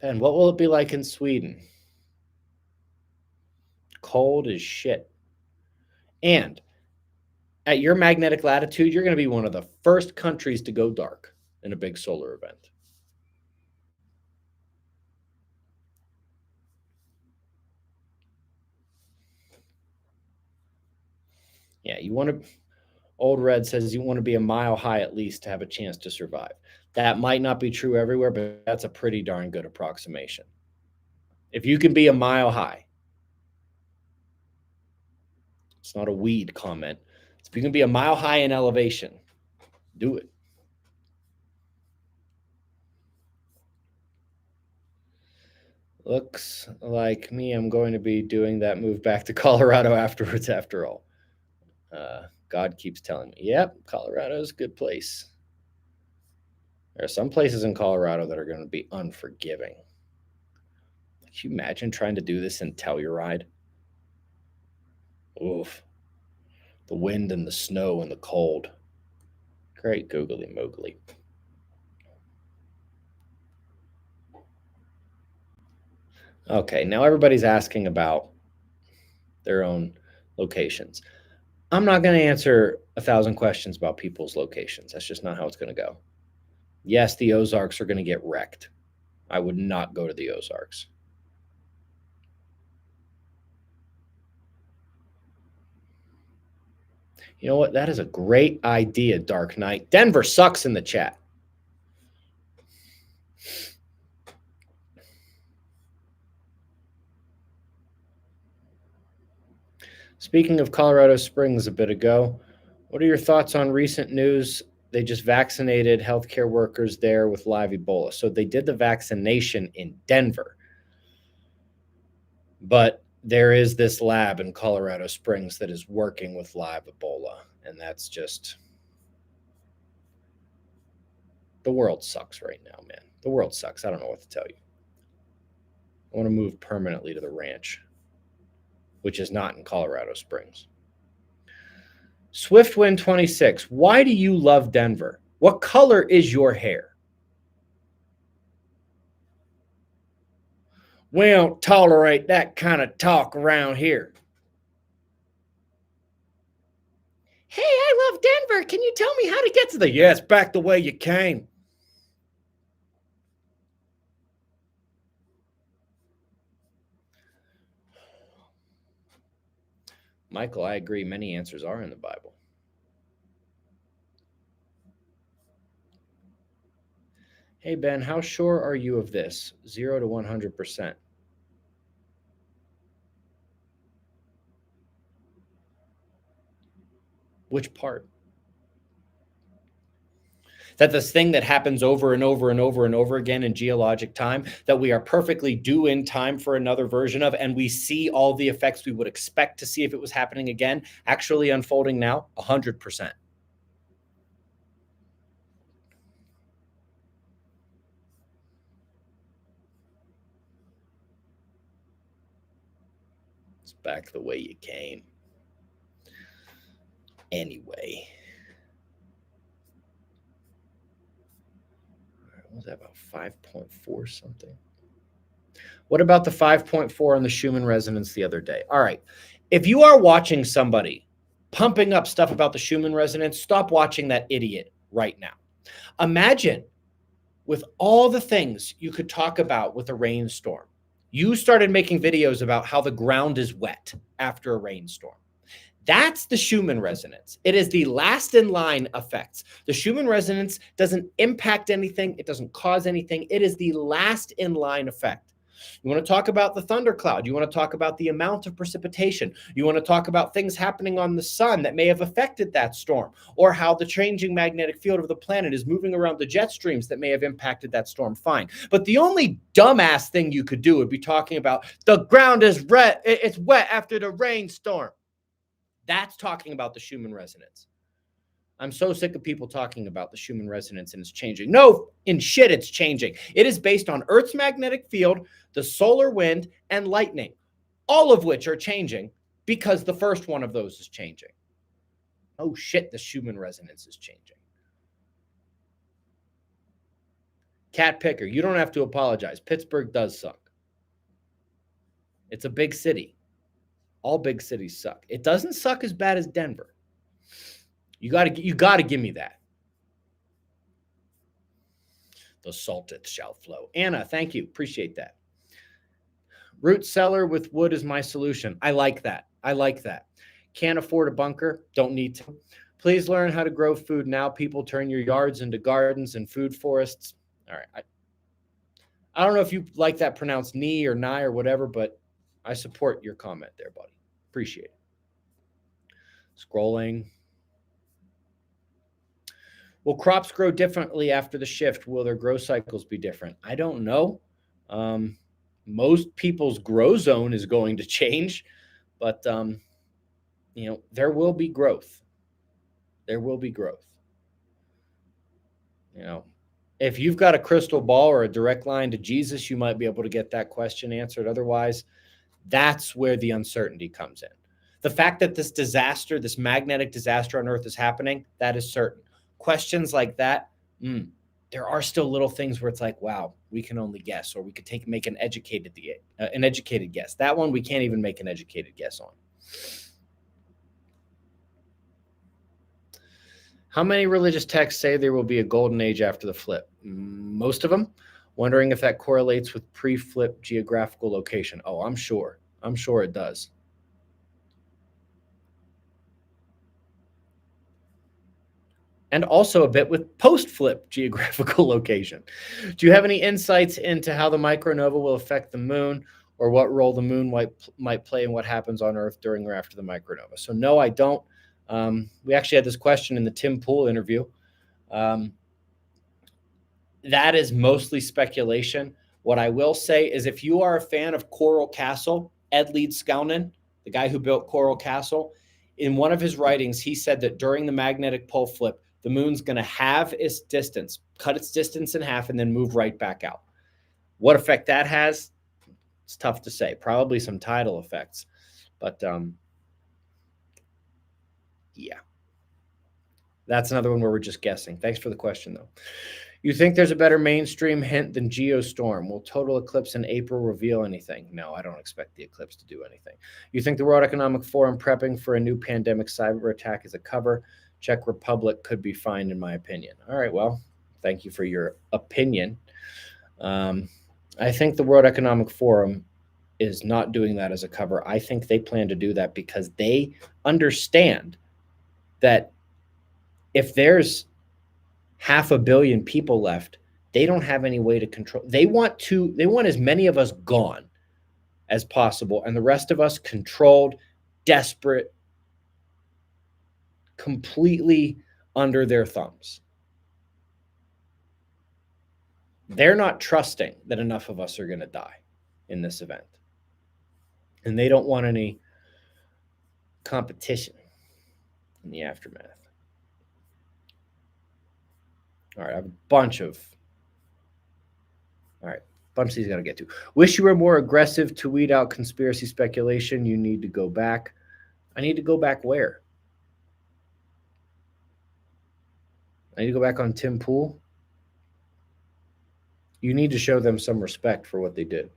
Ben, what will it be like in Sweden? Cold as shit. And at your magnetic latitude, you're going to be one of the first countries to go dark in a big solar event. Yeah, you want to... Old Red says you want to be a mile high at least to have a chance to survive. That might not be true everywhere, but that's a pretty darn good approximation. If you can be a mile high, it's not a weed comment. If you can be a mile high in elevation, do it. Looks like me, I'm going to be doing that move back to Colorado afterwards, after all. God keeps telling me, yep, Colorado is a good place. There are some places in Colorado that are going to be unforgiving. Can you imagine trying to do this in Telluride? Oof. The wind and the snow and the cold. Great googly moogly. Okay, now everybody's asking about their own locations. I'm not going to answer 1,000 questions about people's locations. That's just not how it's going to go. Yes, the Ozarks are going to get wrecked. I would not go to the Ozarks. You know what? That is a great idea, Dark Knight. Denver sucks in the chat. Speaking of Colorado Springs a bit ago, what are your thoughts on recent news? They just vaccinated healthcare workers there with live Ebola. So they did the vaccination in Denver. But there is this lab in Colorado Springs that is working with live Ebola. And that's just, the world sucks right now, man. The world sucks. I don't know what to tell you. I want to move permanently to the ranch, which is not in Colorado Springs. Swiftwind26, why do you love Denver? What color is your hair? We don't tolerate that kind of talk around here. Hey, I love Denver. Can you tell me how to get to the... Yes, back the way you came. Michael, I agree. Many answers are in the Bible. Hey, Ben, how sure are you of this? 0 to 100%. Which part? That this thing that happens over and over and over and over again in geologic time, that we are perfectly due in time for another version of, and we see all the effects we would expect to see if it was happening again, actually unfolding now? 100%. It's back the way you came. Anyway. What was that, about 5.4 something? What about the 5.4 on the Schumann resonance the other day? All right. If you are watching somebody pumping up stuff about the Schumann resonance, stop watching that idiot right now. Imagine with all the things you could talk about with a rainstorm, you started making videos about how the ground is wet after a rainstorm. That's the Schumann resonance. It is the last in line effects. The Schumann resonance doesn't impact anything. It doesn't cause anything. It is the last in line effect. You want to talk about the thundercloud. You want to talk about the amount of precipitation. You want to talk about things happening on the sun that may have affected that storm, or how the changing magnetic field of the planet is moving around the jet streams that may have impacted that storm. Fine. But the only dumbass thing you could do would be talking about the ground is wet. It's wet after the rainstorm. That's talking about the Schumann resonance. I'm so sick of people talking about the Schumann resonance and it's changing. No, in shit, it's changing. It is based on Earth's magnetic field, the solar wind, and lightning, all of which are changing because the first one of those is changing. Oh shit, the Schumann resonance is changing. Cat Picker, you don't have to apologize. Pittsburgh does suck. It's a big city. All big cities suck. It doesn't suck as bad as Denver. You gotta give me that. The salteth shall flow. Anna, thank you. Appreciate that. Root cellar with wood is my solution. I like that. I like that. Can't afford a bunker. Don't need to. Please learn how to grow food now. People turn your yards into gardens and food forests. All right. I don't know if you like that pronounced knee or nigh or whatever, but I support your comment there, buddy. Appreciate it. Scrolling. Will crops grow differently after the shift? Will their growth cycles be different? I don't know. Most people's grow zone is going to change, but there will be growth. There will be growth. If you've got a crystal ball or a direct line to Jesus, you might be able to get that question answered. Otherwise, that's where the uncertainty comes in. The fact that this disaster, this magnetic disaster on Earth is happening, that is certain. Questions like that, there are still little things where it's like, wow, we can only guess, or we could make an educated guess. That one we can't even make an educated guess on. How many religious texts say there will be a golden age after the flip? Most of them. Wondering if that correlates with pre-flip geographical location. Oh, I'm sure. I'm sure it does. And also a bit with post-flip geographical location. Do you have any insights into how the micronova will affect the moon, or what role the moon might play in what happens on Earth during or after the micronova? So no, I don't. We actually had this question in the Tim Pool interview. That is mostly speculation. What I will say is, if you are a fan of Coral Castle, Ed Leeds-Skounen, the guy who built Coral Castle, in one of his writings, he said that during the magnetic pole flip, the moon's going to halve its distance, cut its distance in half, and then move right back out. What effect that has, it's tough to say. Probably some tidal effects. But yeah, that's another one where we're just guessing. Thanks for the question, though. You think there's a better mainstream hint than Geostorm? Will total eclipse in April reveal anything? No, I don't expect the eclipse to do anything. You think the World Economic Forum prepping for a new pandemic cyber attack is a cover? Czech Republic could be fine, in my opinion. All right, well, thank you for your opinion. I think the World Economic Forum is not doing that as a cover. I think they plan to do that because they understand that if there's 500 million people left, they don't have any way to control. They want as many of us gone as possible, and the rest of us controlled, desperate, completely under their thumbs. They're not trusting that enough of us are going to die in this event. And they don't want any competition in the aftermath. All right, I have a bunch of these I got to get to. Wish you were more aggressive to weed out conspiracy speculation. You need to go back. I need to go back where? I need to go back on Tim Pool. You need to show them some respect for what they did.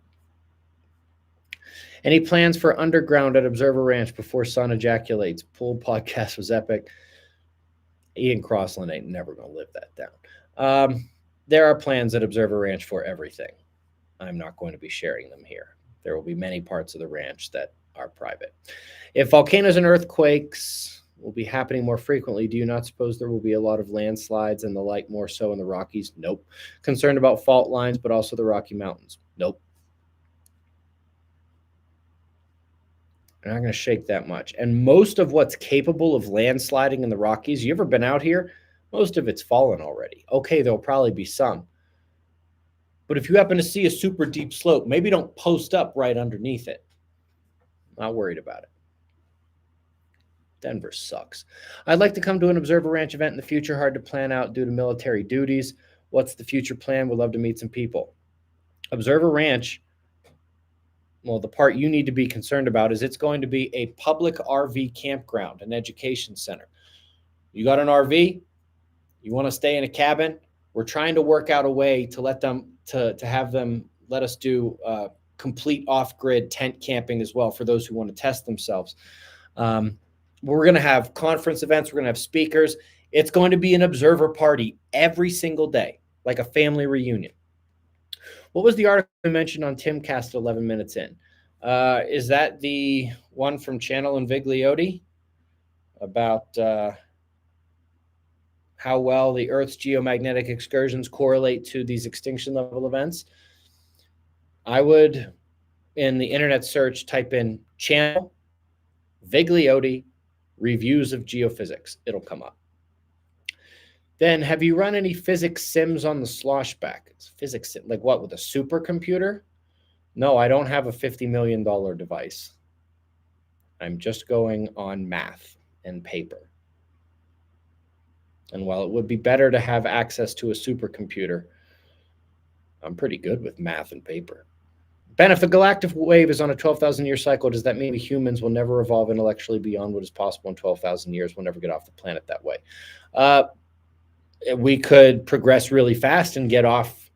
Any plans for underground at Observer Ranch before sun ejaculates? Pool podcast was epic. Ian Crossland ain't never going to live that down. There are plans at Observer Ranch for everything. I'm not going to be sharing them here. There will be many parts of the ranch that are private. If volcanoes and earthquakes will be happening more frequently, do you not suppose there will be a lot of landslides and the like, more so in the Rockies? Nope. Concerned about fault lines, but also the Rocky Mountains? Nope. I'm not going to shake that much. And most of what's capable of landsliding in the Rockies, you ever been out here? Most of it's fallen already. Okay, there'll probably be some. But if you happen to see a super deep slope, maybe don't post up right underneath it. Not worried about it. Denver sucks. I'd like to come to an Observer Ranch event in the future. Hard to plan out due to military duties. What's the future plan? Would love to meet some people. Observer Ranch, well, the part you need to be concerned about is it's going to be a public RV campground, an education center. You got an RV? You want to stay in a cabin? We're trying to work out a way to let them to have them let us do complete off-grid tent camping as well for those who want to test themselves. We're going to have conference events. We're going to have speakers. It's going to be an observer party every single day, like a family reunion. What was the article I mentioned on Timcast 11 minutes in? Is that the one from Channel and Vigliotti about how well the Earth's geomagnetic excursions correlate to these extinction level events? I would, in the internet search, type in Channel, Vigliotti, reviews of geophysics. It'll come up. Then, have you run any physics sims on the Sloshback? It's physics sim, like what, with a supercomputer? No, I don't have a $50 million device. I'm just going on math and paper. And while it would be better to have access to a supercomputer, I'm pretty good with math and paper. Ben, if a galactic wave is on a 12,000-year cycle, does that mean we humans will never evolve intellectually beyond what is possible in 12,000 years? We'll never get off the planet that way. We could progress really fast and get off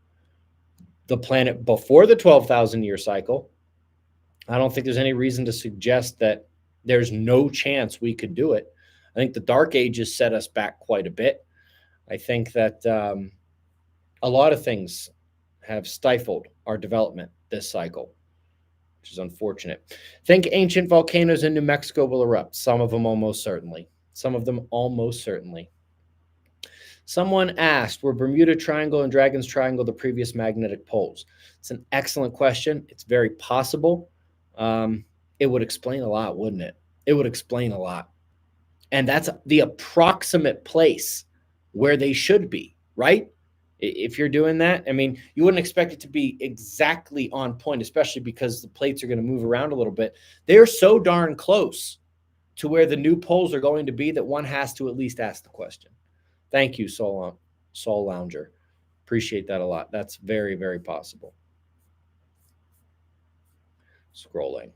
the planet before the 12,000-year cycle. I don't think there's any reason to suggest that there's no chance we could do it. I think the Dark Ages set us back quite a bit. I think that a lot of things have stifled our development this cycle, which is unfortunate. Think ancient volcanoes in New Mexico will erupt. Some of them almost certainly. Some of them almost certainly. Someone asked, were Bermuda Triangle and Dragon's Triangle the previous magnetic poles? It's an excellent question. It's very possible. It would explain a lot, wouldn't it? It would explain a lot. And that's the approximate place where they should be, right? If you're doing that, I mean, you wouldn't expect it to be exactly on point, especially because the plates are going to move around a little bit. They're so darn close to where the new poles are going to be that one has to at least ask the question. Thank you, Soul Lounger. Appreciate that a lot. That's very, very possible. Scrolling.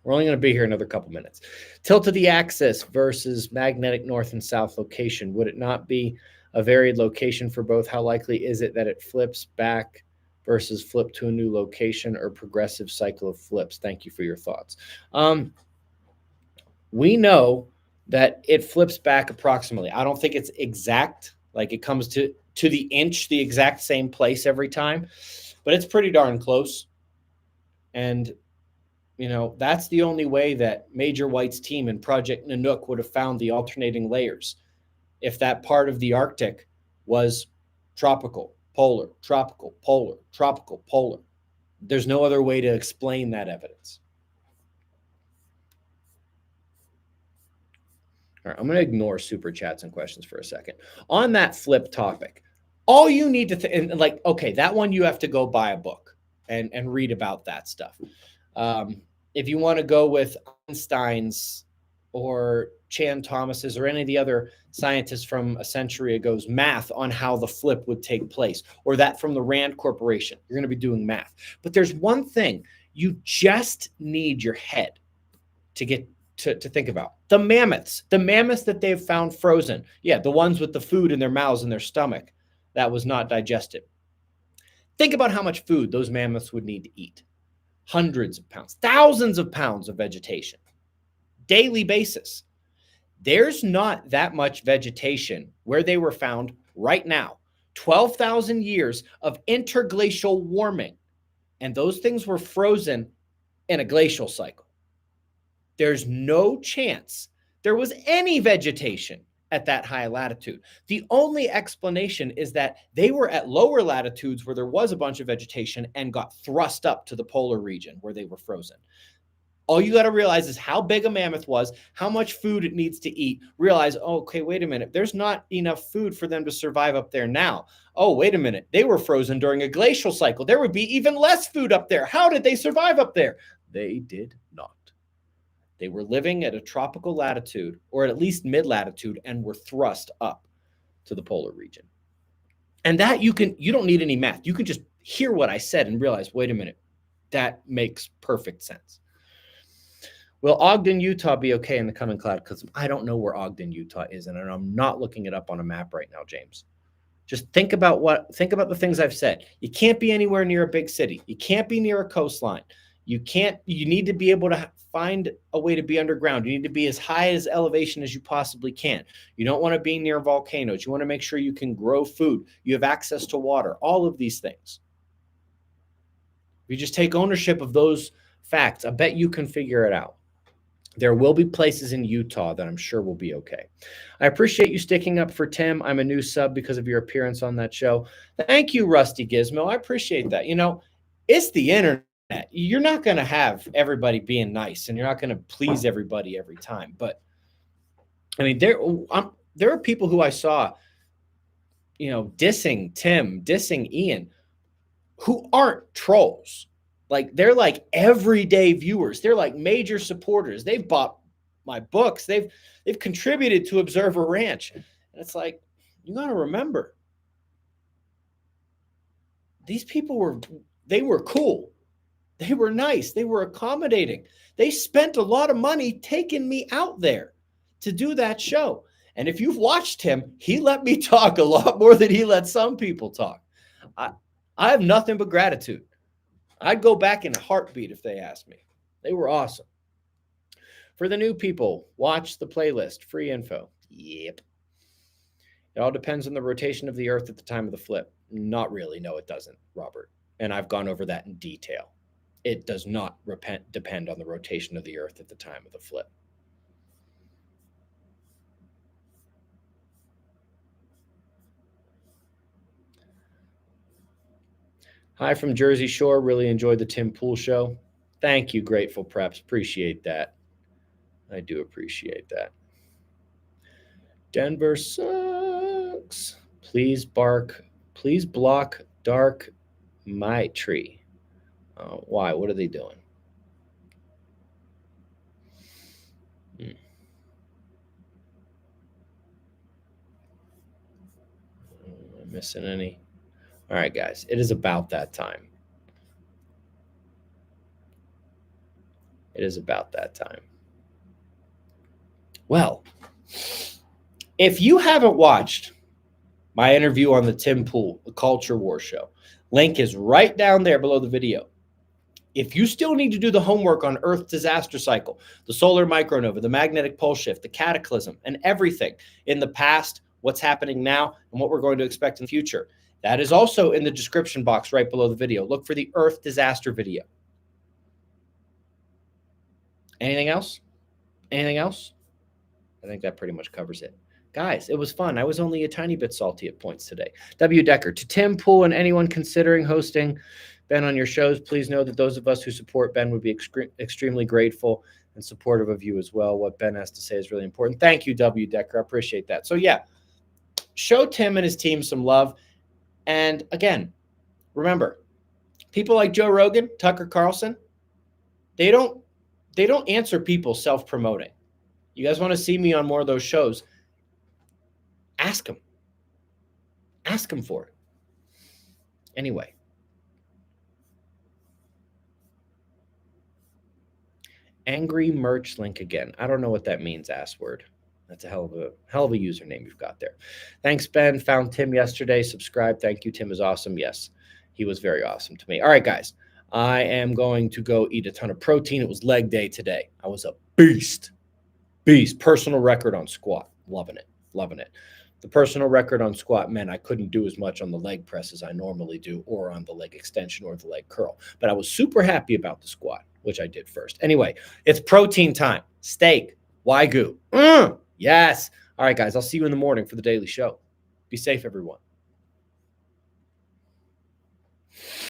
We're only going to be here another couple minutes. Tilt of the axis versus magnetic north and south location. Would it not be a varied location for both? How likely is it that it flips back versus flip to a new location, or progressive cycle of flips? Thank you for your thoughts. We know that it flips back approximately. I don't think it's exact, like it comes to the inch, the exact same place every time, but it's pretty darn close. And you know, that's the only way that Major White's team in Project Nanook would have found the alternating layers. If that part of the Arctic was tropical, polar, tropical, polar, tropical, polar. There's no other way to explain that evidence. All right, I'm going to ignore super chats and questions for a second. On that flip topic, all you need to okay, that one you have to go buy a book and read about that stuff. If you want to go with Einstein's or Chan Thomas's or any of the other scientists from a century ago's math on how the flip would take place, or that from the Rand Corporation, you're going to be doing math. But there's one thing you just need your head to get to think about. The mammoths that they've found frozen. Yeah, the ones with the food in their mouths and their stomach that was not digested. Think about how much food those mammoths would need to eat. Hundreds of pounds, thousands of pounds of vegetation, daily basis. There's not that much vegetation where they were found right now. 12,000 years of interglacial warming, and those things were frozen in a glacial cycle. There's no chance there was any vegetation at that high latitude. The only explanation is that they were at lower latitudes where there was a bunch of vegetation and got thrust up to the polar region where they were frozen. All you got to realize is how big a mammoth was, how much food it needs to eat. Realize, oh, okay, wait a minute. There's not enough food for them to survive up there now. Oh, wait a minute. They were frozen during a glacial cycle. There would be even less food up there. How did they survive up there? They did not. They were living at a tropical latitude, or at least mid-latitude, and were thrust up to the polar region. And that you don't need any math. You can just hear what I said and realize, wait a minute, that makes perfect sense. Will Ogden, Utah be okay in the coming cloud? Because I don't know where Ogden, Utah is, and I'm not looking it up on a map right now, James. Just think about the things I've said. You can't be anywhere near a big city. You can't be near a coastline. You need to be able to find a way to be underground. You need to be as high as elevation as you possibly can. You don't want to be near volcanoes. You want to make sure you can grow food. You have access to water, all of these things. If you just take ownership of those facts, I bet you can figure it out. There will be places in Utah that I'm sure will be okay. I appreciate you sticking up for Tim. I'm a new sub because of your appearance on that show. Thank you, Rusty Gizmo. I appreciate that. You know, it's the internet. You're not going to have everybody being nice, and you're not going to please everybody every time. But I mean, there are people who I saw, dissing Tim, dissing Ian, who aren't trolls. Like, they're like everyday viewers. They're like major supporters. They've bought my books. They've contributed to Observer Ranch. And it's like, you got to remember, these people were cool. They were nice. They were accommodating. They spent a lot of money taking me out there to do that show. And if you've watched him, he let me talk a lot more than he let some people talk. I have nothing but gratitude. I'd go back in a heartbeat if they asked me. They were awesome. For the new people, watch the playlist. Free info. Yep. It all depends on the rotation of the Earth at the time of the flip. Not really. No, it doesn't, Robert. And I've gone over that in detail. It does not depend on the rotation of the Earth at the time of the flip. Hi from Jersey Shore. Really enjoyed the Tim Pool show. Thank you, Grateful Preps. Appreciate that. I do appreciate that. Denver sucks. Please block Dark Maitri. Why? What are they doing? Am I missing any? All right, guys. It is about that time. It is about that time. Well, if you haven't watched my interview on the Tim Pool, the Culture War show, link is right down there below the video. If you still need to do the homework on Earth disaster cycle, the solar micronova, the magnetic pole shift, the cataclysm, and everything in the past, what's happening now, and what we're going to expect in the future, that is also in the description box right below the video. Look for the Earth disaster video. Anything else? Anything else? I think that pretty much covers it. Guys, it was fun. I was only a tiny bit salty at points today. W. Decker, to Tim Pool and anyone considering hosting Ben on your shows, please know that those of us who support Ben would be extremely grateful and supportive of you as well. What Ben has to say is really important. Thank you, W. Decker. I appreciate that. So, yeah, show Tim and his team some love. And, again, remember, people like Joe Rogan, Tucker Carlson, they don't answer people self-promoting. You guys want to see me on more of those shows, ask them. Ask them for it. Anyway. Angry merch link again. I don't know what that means, ass word. That's a hell of a username you've got there. Thanks, Ben. Found Tim yesterday. Subscribe. Thank you. Tim is awesome. Yes, he was very awesome to me. All right, guys. I am going to go eat a ton of protein. It was leg day today. I was a beast. Personal record on squat. Loving it. The personal record on squat meant I couldn't do as much on the leg press as I normally do, or on the leg extension or the leg curl. But I was super happy about the squat, which I did first. Anyway, it's protein time. Steak, Wagyu. Yes. All right, guys. I'll see you in the morning for the daily show. Be safe, everyone.